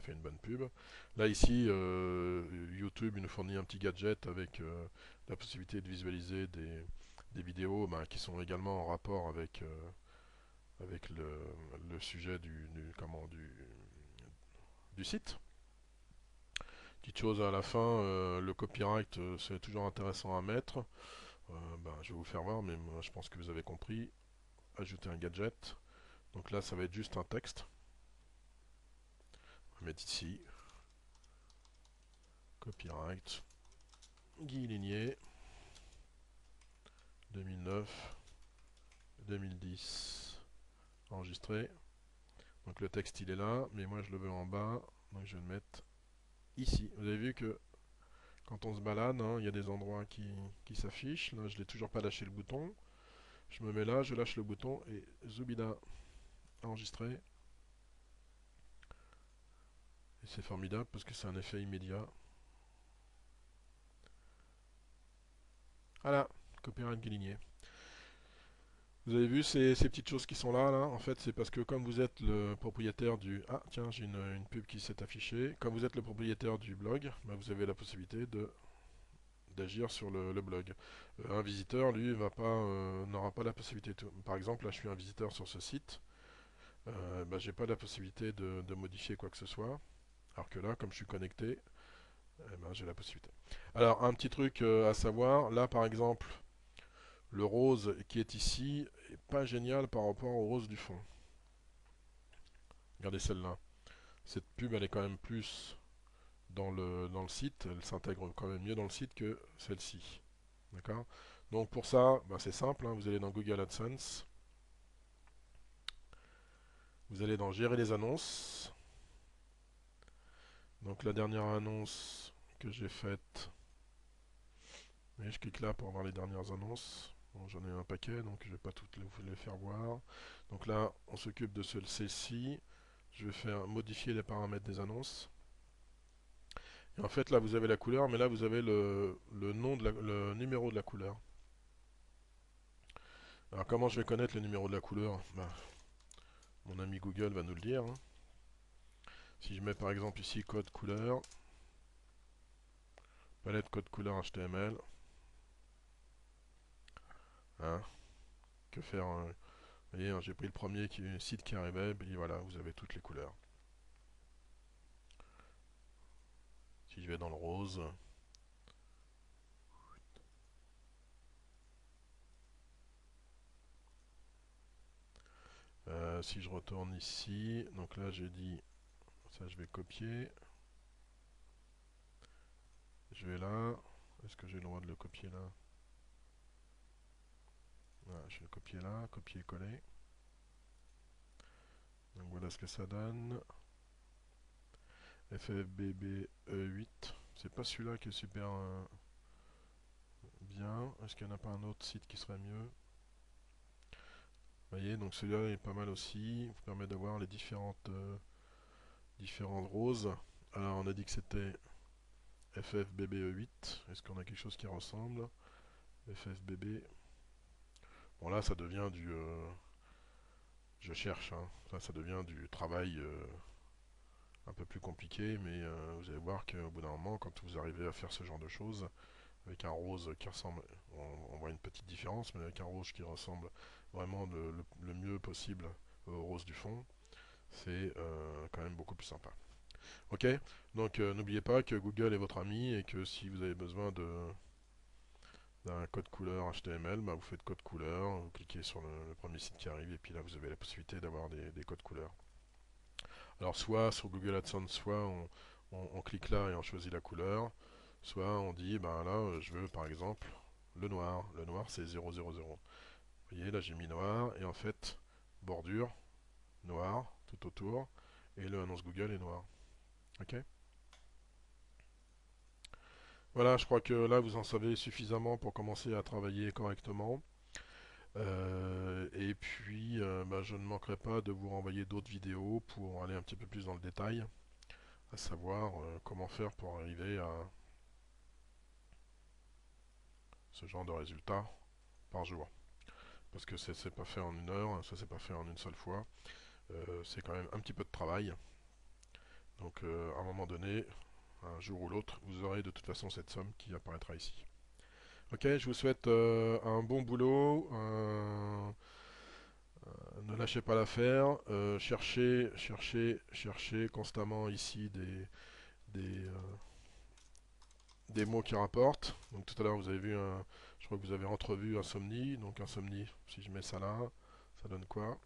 fait une bonne pub. Là ici, YouTube il nous fournit un petit gadget avec la possibilité de visualiser des vidéos ben, qui sont également en rapport avec le sujet du site. Petite chose à la fin, le copyright c'est toujours intéressant à mettre. Ben, je vais vous faire voir, mais moi, je pense que vous avez compris. Ajouter un gadget. Donc là, ça va être juste un texte. On va mettre ici. Copyright. Guy Ligné. 2009. 2010. Enregistré. Donc le texte il est là, mais moi je le veux en bas. Donc je vais le mettre ici. Vous avez vu que quand on se balade, hein, il y a des endroits qui s'affichent. Là, je n'ai toujours pas lâché le bouton. Je me mets là, je lâche le bouton et Zubida enregistré. Et c'est formidable parce que c'est un effet immédiat. Voilà, copyright Guéligné. Vous avez vu ces petites choses qui sont là, là, en fait c'est parce que comme vous êtes le propriétaire du... Ah tiens, j'ai une pub qui s'est affichée. Comme vous êtes le propriétaire du blog, bah, vous avez la possibilité d'agir sur le blog. Un visiteur, lui, n'aura pas la possibilité. Par exemple, là je suis un visiteur sur ce site, bah, j'ai pas la possibilité de modifier quoi que ce soit. Alors que là, comme je suis connecté, eh ben, j'ai la possibilité. Alors un petit truc à savoir, là par exemple, le rose qui est ici est pas génial par rapport au rose du fond. Regardez celle-là. Cette pub, elle est quand même plus dans le site. Elle s'intègre quand même mieux dans le site que celle-ci. D'accord. Donc pour ça, bah, c'est simple. Hein, vous allez dans Google AdSense. Vous allez dans Gérer les annonces. Donc la dernière annonce que j'ai faite. Et je clique là pour voir les dernières annonces. Bon, j'en ai un paquet, donc je ne vais pas toutes les faire voir. Donc là, on s'occupe de celle-ci. Je vais faire modifier les paramètres des annonces. Et en fait, là, vous avez la couleur, mais là, vous avez le nom le numéro de la couleur. Alors, comment je vais connaître le numéro de la couleur? Ben, mon ami Google va nous le dire. Hein. Si je mets par exemple ici code couleur, palette code couleur HTML, hein, que faire? Vous voyez, hein, j'ai pris le premier site qui arrivait, et voilà, vous avez toutes les couleurs. Si je vais dans le rose, si je retourne ici, donc là j'ai dit, ça je vais copier, je vais là, est-ce que j'ai le droit de le copier là? Voilà, je vais le copier là, copier-coller. Donc voilà ce que ça donne. FFBB8. C'est pas celui-là qui est super bien. Est-ce qu'il n'y en a pas un autre site qui serait mieux? Vous voyez, donc celui-là est pas mal aussi. Il vous permet d'avoir les différentes roses. Alors on a dit que c'était FFBB8. Est-ce qu'on a quelque chose qui ressemble? FFBB. Bon là ça devient du... je cherche, hein. Ça devient du travail un peu plus compliqué, mais vous allez voir qu'au bout d'un moment, quand vous arrivez à faire ce genre de choses, avec un rose qui ressemble, on voit une petite différence, mais avec un rose qui ressemble vraiment le mieux possible au rose du fond, c'est quand même beaucoup plus sympa. Ok. Donc n'oubliez pas que Google est votre ami et que si vous avez besoin d'un code couleur HTML, bah, vous faites code couleur, vous cliquez sur le premier site qui arrive et puis là vous avez la possibilité d'avoir des codes couleurs. Alors soit sur Google AdSense, soit on clique là et on choisit la couleur, soit on dit, ben là, je veux par exemple le noir. Le noir, c'est 000. Vous voyez, là j'ai mis noir, et en fait, bordure, noir, tout autour, et le annonce Google est noir. Ok. Voilà, je crois que là vous en savez suffisamment pour commencer à travailler correctement. Et puis, ben, je ne manquerai pas de vous renvoyer d'autres vidéos pour aller un petit peu plus dans le détail, à savoir comment faire pour arriver à ce genre de résultat par jour. Parce que c'est pas fait en une heure, ça c'est pas fait en une seule fois. C'est quand même un petit peu de travail. Donc à un moment donné, un jour ou l'autre, vous aurez de toute façon cette somme qui apparaîtra ici. Ok, je vous souhaite un bon boulot. Ne lâchez pas l'affaire. Cherchez constamment ici des, euh, des mots qui rapportent. Donc tout à l'heure, vous avez vu je crois que vous avez entrevu insomnie. Donc insomnie, si je mets ça là, ça donne quoi?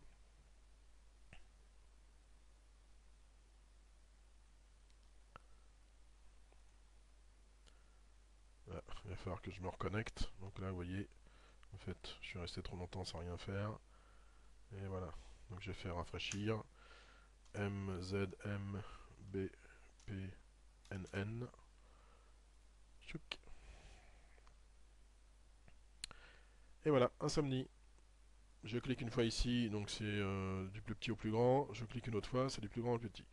Ah, il va falloir que je me reconnecte. Donc là, vous voyez, en fait, je suis resté trop longtemps sans rien faire. Et voilà. Donc j'ai fait rafraîchir. MZMBPNN. Tchouk. Et voilà, insomnie. Je clique une fois ici, donc c'est du plus petit au plus grand. Je clique une autre fois, c'est du plus grand au plus petit.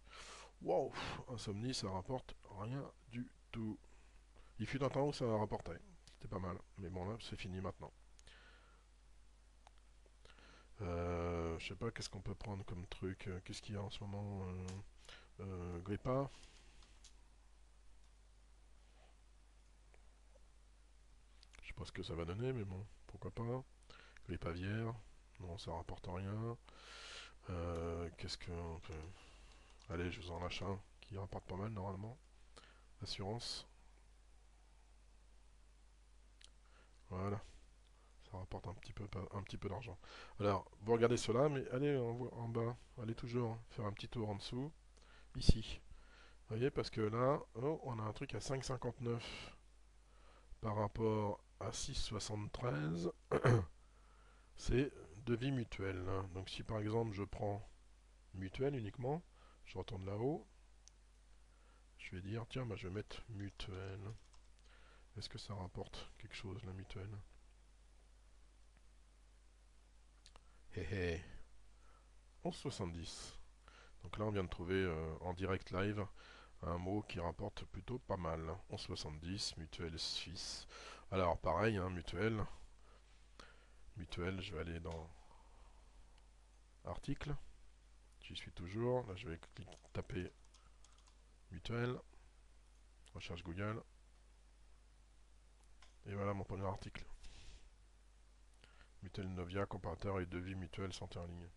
Wow, insomnie, ça rapporte rien du tout. Il fut un temps où ça rapportait. C'était pas mal. Mais bon, là, c'est fini maintenant. Je sais pas, qu'est-ce qu'on peut prendre comme truc. Qu'est-ce qu'il y a en ce moment Grippa. Je sais pas ce que ça va donner, mais bon, pourquoi pas. Grippe aviaire. Non, ça rapporte rien. Qu'est-ce qu'on peut... Allez, je vous en lâche un qui rapporte pas mal normalement. Assurance. Voilà. Ça rapporte un petit peu d'argent. Alors, vous regardez cela, mais allez en bas. Allez toujours faire un petit tour en dessous. Ici. Vous voyez, parce que là, oh, on a un truc à 5,59 par rapport à 6,73. C'est devis mutuel. Donc si par exemple je prends mutuel uniquement, je retourne là-haut. Je vais dire, tiens, bah, je vais mettre mutuel. Est-ce que ça rapporte quelque chose, la mutuelle? Hé hé, 11,70. Donc là, on vient de trouver en direct live un mot qui rapporte plutôt pas mal. 11,70, mutuelle suisse. Alors, pareil, hein, mutuelle. Mutuelle, je vais aller dans article. J'y suis toujours. Là, je vais taper mutuelle. Recherche Google. Et voilà mon premier article. Mutuelle Novia, comparateur et devis mutuel santé en ligne.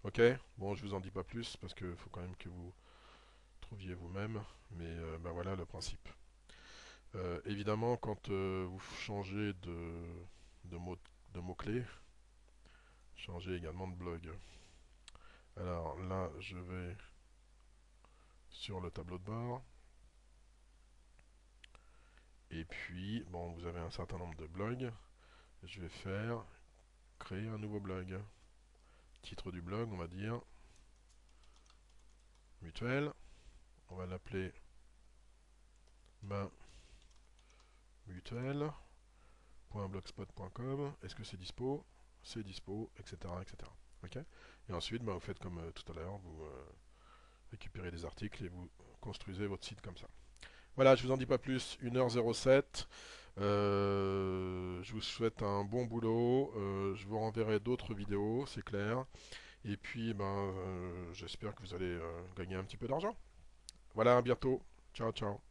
Ok, bon, je vous en dis pas plus parce qu'il faut quand même que vous trouviez vous-même. Mais ben voilà le principe. Évidemment, quand vous changez de mots, de mots-clés, changez également de blog. Alors là, je vais sur le tableau de bord. Et puis, bon, vous avez un certain nombre de blogs. Je vais faire créer un nouveau blog. Titre du blog, on va dire mutuel. On va l'appeler ma mutuelle.blogspot.com. Est-ce que c'est dispo? C'est dispo, etc. etc. Ok. Et ensuite, bah, vous faites comme tout à l'heure, vous récupérez des articles et vous construisez votre site comme ça. Voilà, je vous en dis pas plus. 1h07. Je vous souhaite un bon boulot. Je vous renverrai d'autres vidéos, c'est clair. Et puis, ben, j'espère que vous allez gagner un petit peu d'argent. Voilà, à bientôt. Ciao, ciao.